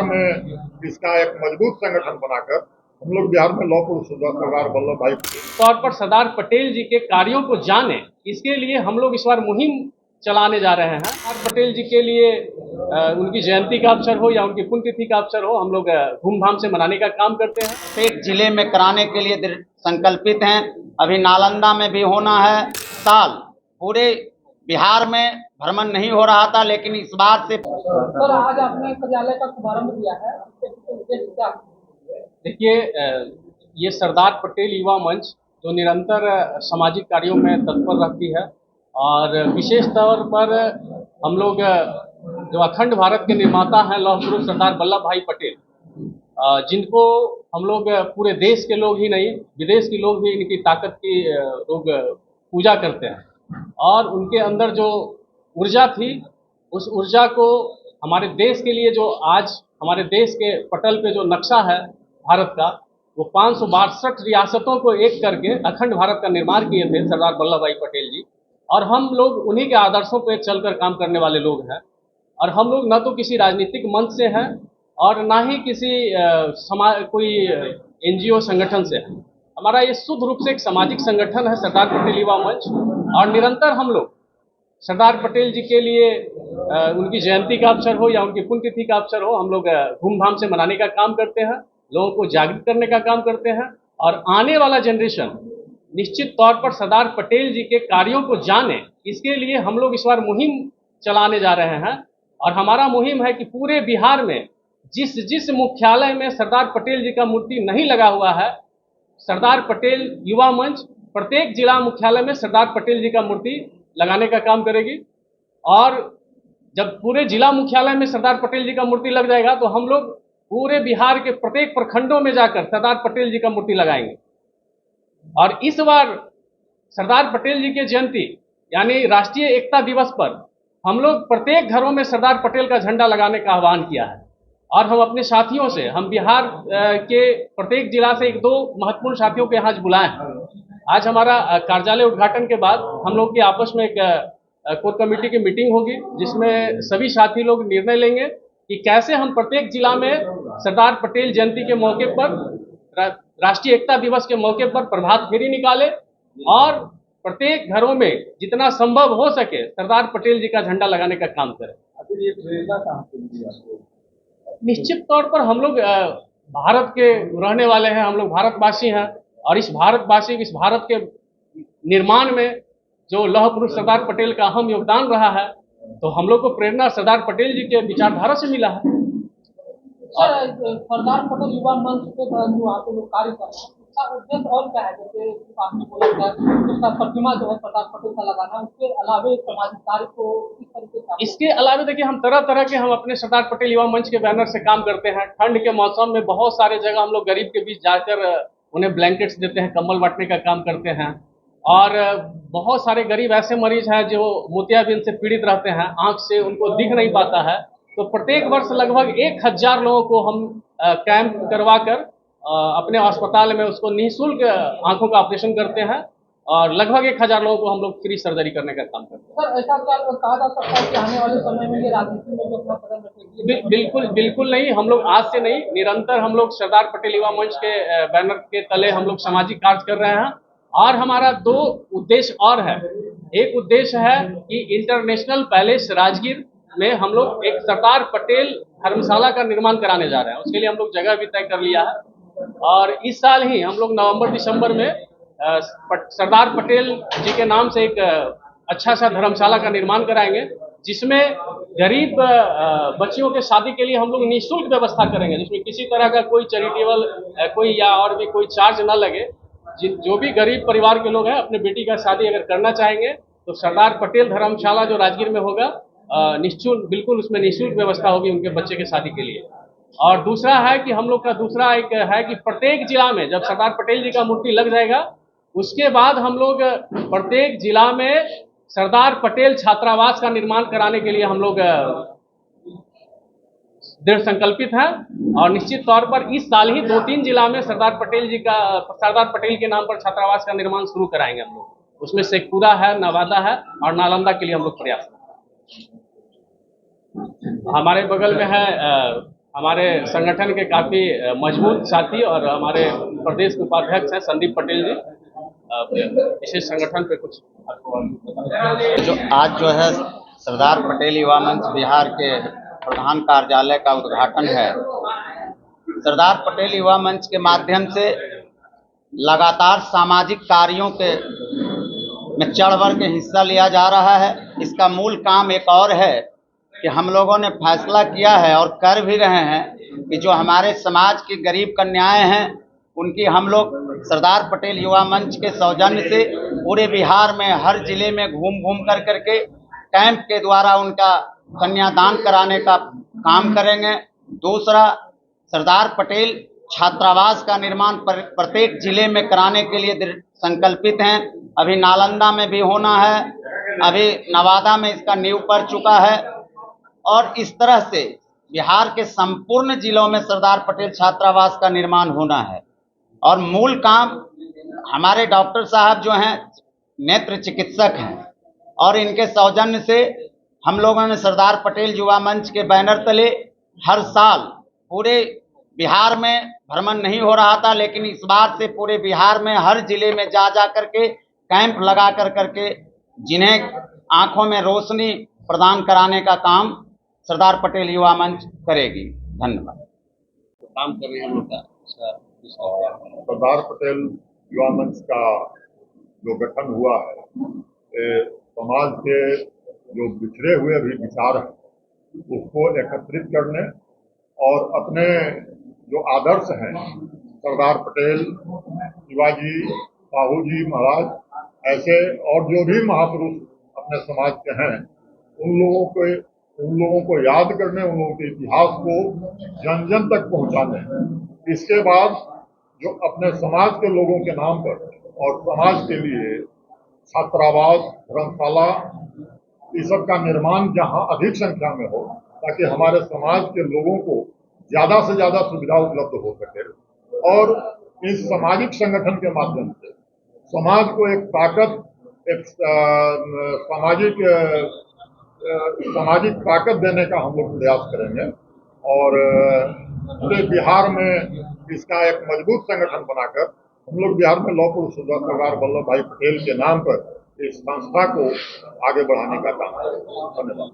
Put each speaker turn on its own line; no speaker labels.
में इसका एक मजबूत संगठन बनाकर हम लोग बिहार में लौह पुरुष सरदार वल्लभ भाई
तौर पर सरदार पटेल जी के कार्यों को जाने, इसके लिए हम लोग इस बार मुहिम चलाने जा रहे हैं। सरदार पटेल जी के लिए उनकी जयंती का अवसर हो या उनकी पुण्यतिथि का अवसर हो, हम लोग धूमधाम से मनाने का काम करते हैं।
प्रत्येक जिले में कराने के लिए संकल्पित हैं। अभी नालंदा में भी होना है। साल पूरे बिहार में भ्रमण नहीं हो रहा था, लेकिन इस बार से
सर आज आपने कार्यालय का शुभारंभ किया है, उद्देश्य क्या?
देखिए, ये सरदार पटेल युवा मंच जो निरंतर सामाजिक कार्यों में तत्पर रहती है और विशेष तौर पर हम लोग जो अखंड भारत के निर्माता हैं लौह पुरुष सरदार वल्लभ भाई पटेल, जिनको हम लोग पूरे देश के लोग ही नहीं विदेश के लोग भी इनकी ताकत की लोग पूजा करते हैं और उनके अंदर जो ऊर्जा थी उस ऊर्जा को हमारे देश के लिए जो आज हमारे देश के पटल पे जो नक्शा है भारत का, वो 562 रियासतों को एक करके अखंड भारत का निर्माण किए थे सरदार वल्लभ भाई पटेल जी। और हम लोग उन्हीं के आदर्शों पर चलकर काम करने वाले लोग हैं और हम लोग न तो किसी राजनीतिक मंच से हैं और ना ही किसी कोई NGO संगठन से है। हमारा ये शुद्ध रूप से एक सामाजिक संगठन है सरदार पटेल युवा मंच और निरंतर हम लोग सरदार पटेल जी के लिए उनकी जयंती का अवसर हो या उनकी पुण्यतिथि का अवसर हो, हम लोग धूमधाम से मनाने का काम करते हैं, लोगों को जागृत करने का काम करते हैं और आने वाला जनरेशन निश्चित तौर पर सरदार पटेल जी के कार्यों को जाने, इसके लिए हम लोग इस बार मुहिम चलाने जा रहे हैं। और हमारा मुहिम है कि पूरे बिहार में जिस मुख्यालय में सरदार पटेल जी का मूर्ति नहीं लगा हुआ है, सरदार पटेल युवा मंच प्रत्येक जिला मुख्यालय में सरदार पटेल जी का मूर्ति लगाने का काम करेगी। और जब पूरे जिला मुख्यालय में सरदार पटेल जी का मूर्ति लग जाएगा तो हम लोग पूरे बिहार के प्रत्येक प्रखंडों में जाकर सरदार पटेल जी का मूर्ति लगाएंगे। और इस बार सरदार पटेल जी की जयंती यानी राष्ट्रीय एकता दिवस पर हम लोग प्रत्येक घरों में सरदार पटेल का झंडा लगाने का आह्वान किया है और हम अपने साथियों से, हम बिहार के प्रत्येक जिला से 1-2 महत्वपूर्ण साथियों को यहाँ बुलाए हैं। आज हमारा कार्यालय उद्घाटन के बाद हम लोग की आपस में एक कोर कमेटी की मीटिंग होगी जिसमें सभी साथी लोग निर्णय लेंगे कि कैसे हम प्रत्येक जिला में सरदार पटेल जयंती के मौके पर, राष्ट्रीय एकता दिवस के मौके पर प्रभात फेरी निकाले और प्रत्येक घरों में जितना संभव हो सके सरदार पटेल जी का झंडा लगाने का काम करें। निश्चित तौर पर हम लोग भारत के रहने वाले हैं, हम लोग भारतवासी हैं और इस भारत के निर्माण में जो लौह पुरुष सरदार पटेल का अहम योगदान रहा है, तो हम लोग को प्रेरणा सरदार पटेल जी के विचारधारा से मिला है।
सरदार पटेल युवा मंच के तहत जो आप लोग कार्य कर रहे हैं, उसका उद्देश्य और क्या है? जैसे आपने बोला था उसका प्रतिमा जो है सरदार पटेल का लगाना, उसके अलावे सामाजिक कार्य को किस तरीके से?
इसके अलावे देखिए, हम तरह तरह के हम अपने सरदार पटेल युवा मंच के बैनर से काम करते हैं। ठंड के मौसम में बहुत सारे जगह हम लोग गरीब के बीच जाकर उन्हें ब्लैंकेट्स देते हैं, कंबल बांटने का काम करते हैं। और बहुत सारे गरीब ऐसे मरीज हैं जो मोतियाबिंद से पीड़ित रहते हैं, आंख से उनको दिख नहीं पाता है, तो प्रत्येक वर्ष लगभग 1000 लोगों को हम कैंप करवा कर अपने अस्पताल में उसको निःशुल्क आंखों का ऑपरेशन करते हैं और लगभग 1000 लोगों को हम लोग फ्री सर्जरी करने का काम करते हैं।
सर ऐसा क्या कहा जा सकता है कि आने वाले समय में ये राजनीति में जो अपना कदम रखेगी?
बिल्कुल नहीं। हम लोग आज से नहीं, निरंतर हम लोग सरदार पटेल युवा मंच के बैनर के तले हम लोग सामाजिक कार्य कर रहे हैं और हमारा 2 उद्देश्य और है। एक उद्देश्य है कि इंटरनेशनल पैलेस राजगीर में हम लोग एक सरदार पटेल धर्मशाला का निर्माण कराने जा रहे हैं। उसके लिए हम लोग जगह भी तय कर लिया है और इस साल ही हम लोग नवंबर-दिसंबर में सरदार पटेल जी के नाम से एक अच्छा सा धर्मशाला का निर्माण कराएंगे, जिसमें गरीब बच्चियों के शादी के लिए हम लोग निःशुल्क व्यवस्था करेंगे, जिसमें किसी तरह का कोई चैरिटेबल कोई या और भी कोई चार्ज न लगे। जो भी गरीब परिवार के लोग हैं अपने बेटी का शादी अगर करना चाहेंगे तो सरदार पटेल धर्मशाला जो राजगीर में होगा, बिल्कुल उसमें निःशुल्क व्यवस्था होगी उनके बच्चे के शादी के लिए। और दूसरा है कि हम लोग का दूसरा एक है कि प्रत्येक जिला में जब सरदार पटेल जी का मूर्ति लग जाएगा, उसके बाद हम लोग प्रत्येक जिला में सरदार पटेल छात्रावास का निर्माण कराने के लिए हम लोग दृढ़ संकल्पित हैं और निश्चित तौर पर इस साल ही 2-3 जिला में सरदार पटेल के नाम पर छात्रावास का निर्माण शुरू कराएंगे हम लोग। उसमें शेखपुरा है, नवादा है और नालंदा के लिए हम लोग प्रयास करेंगे। हमारे बगल में है हमारे संगठन के काफ़ी मजबूत साथी और हमारे प्रदेश के उपाध्यक्ष हैं संदीप पटेल जी। विशेष संगठन पे कुछ आपको
जो आज जो है सरदार पटेल युवा मंच बिहार के प्रधान कार्यालय का उद्घाटन है। सरदार पटेल युवा मंच के माध्यम से लगातार सामाजिक कार्यों के में चढ़ बढ़ के हिस्सा लिया जा रहा है। इसका मूल काम एक और है कि हम लोगों ने फैसला किया है और कर भी रहे हैं कि जो हमारे समाज की गरीब कन्याएं हैं उनकी हम लोग सरदार पटेल युवा मंच के सौजन्य से पूरे बिहार में हर जिले में घूम घूम कर करके कैंप के द्वारा उनका कन्यादान कराने का काम करेंगे। दूसरा, सरदार पटेल छात्रावास का निर्माण प्रत्येक जिले में कराने के लिए संकल्पित हैं। अभी नालंदा में भी होना है, अभी नवादा में इसका नींव पड़ चुका है और इस तरह से बिहार के संपूर्ण जिलों में सरदार पटेल छात्रावास का निर्माण होना है। और मूल काम हमारे डॉक्टर साहब जो हैं नेत्र चिकित्सक हैं और इनके सौजन्य से हम लोगों ने सरदार पटेल युवा मंच के बैनर तले हर साल पूरे बिहार में भ्रमण नहीं हो रहा था, लेकिन इस बार से पूरे बिहार में हर जिले में जा करके कैंप लगा करके जिन्हें आंखों में रोशनी प्रदान कराने का काम सरदार पटेल युवा मंच करेगी। धन्यवाद।
काम कर रहे हैं हम लोग का
सरदार पटेल युवा मंच का जो गठन हुआ है, समाज के जो बिछड़े हुए भी विचार हैं उसको एकत्रित करने और अपने जो आदर्श हैं सरदार पटेल, शिवाजी, साहू जी महाराज, ऐसे और जो भी महापुरुष अपने समाज के हैं उन लोगों को याद करने, उन लोगों के इतिहास को जन जन तक पहुंचाने। इसके बाद जो अपने समाज के लोगों के नाम पर और समाज के लिए छात्रावास, धर्मशाला, इस सब का निर्माण जहां अधिक संख्या में हो ताकि हमारे समाज के लोगों को ज्यादा से ज्यादा सुविधा उपलब्ध हो सके और इस सामाजिक संगठन के माध्यम से समाज को एक ताकत, एक सामाजिक ताकत देने का हम लोग प्रयास करेंगे और पूरे बिहार में इसका एक मजबूत संगठन बनाकर हम लोग बिहार में लौह पुरुष सरदार वल्लभ भाई पटेल के नाम पर इस संस्था को आगे बढ़ाने का काम करेंगे। धन्यवाद।